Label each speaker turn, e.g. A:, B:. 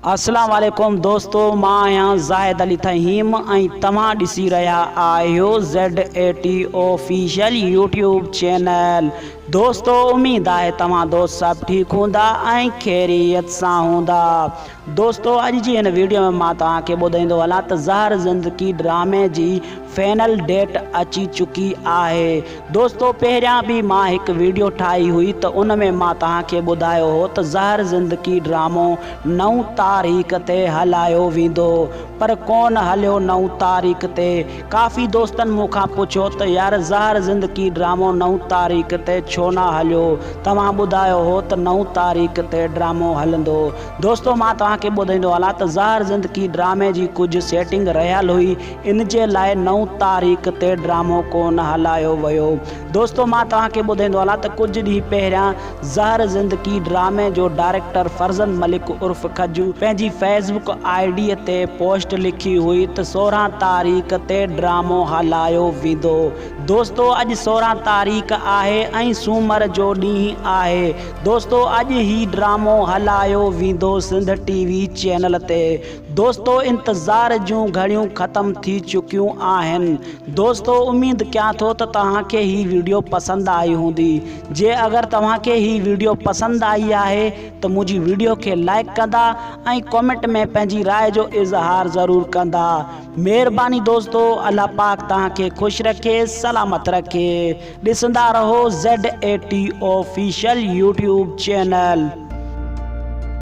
A: अस्सलाम वालेकुम दोस्तों, मां आहियां ज़ाहिद अली तहीम ऐं तव्हां ॾिसी रहिया आहियो Z80 ऑफिशियल यूट्यूब चैनल। दोस्तों, उम्मीद आहे तव्हां दोस्त सभु ठीक हूंदा ऐं ख़ैरियत सां हूंदा। दोस्तों, अॼु जी हिन वीडियो में मां तव्हांखे ॿुधाईंदो हलां त ज़हर ज़िंदगी ड्रामे जी फाइनल डेट अची चुकी आहे। दोस्तों, पहिरियां बि मां हिकु वीडियो ठाही हुई त उन में मां तव्हांखे ॿुधायो हो त ज़हर ज़िंदगी ड्रामो 9 तारीख़ ते हलायो वेंदो, पर कोन हलियो 9 तारीख़ ते। काफ़ी दोस्तनि मूंखां पुछियो त यार ज़हर ज़िंदगी ड्रामो 9 तारीख़ ते छो न हलियो, तव्हां ॿुधायो हो त 9 तारीख़ ते ड्रामो हलंदो। दोस्तों, मां तव्हांखे ॿुधाईंदो हलां त ज़हर ज़िंदगी ड्रामे जी कुझु सेटिंग रहियल हुई, इन जे लाइ 9 तारीख़ ते ड्रामो कोन हलायो वियो। दोस्तों, मां तव्हांखे ॿुधाईंदो हलां त कुझु ॾींहं पहिरियां ज़हर ज़िंदगी ड्रामे जो डायरेक्टर फरज़न मलिक उर्फ़ खजू पंहिंजी फेसबुक ID ते पोस्ट लिखी हुई त 16 तारीख़ ते ड्रामो हलायो वेंदो। दोस्तों, अॼु 16 तारीख़ आहे ऐं सूमर जो ॾींहुं आहे। दोस्तों, अॼु ही ड्रामो हलायो वेंदो सिंध TV चैनल ते। दोस्तों, इंतज़ार जूं घड़ियूं ख़त्म थी चुकियूं आहिनि। दोस्तों, उम्मीद कयां थो त तव्हांखे ही वीडियो पसंदि आई हूंदी। जे अगरि तव्हांखे ही वीडियो पसंदि आई आहे त मुंहिंजी वीडियो खे लाइक कंदा ऐं कमेंट में पंहिंजी राय जो इज़हार ज़रूर कंदा। महिरबानी दोस्तों, अल्लाह पाक तव्हांखे ख़ुशि रखे, सलामत रखे। ॾिसंदा रहो Z80 ऑफिशियल यूट्यूब चैनल।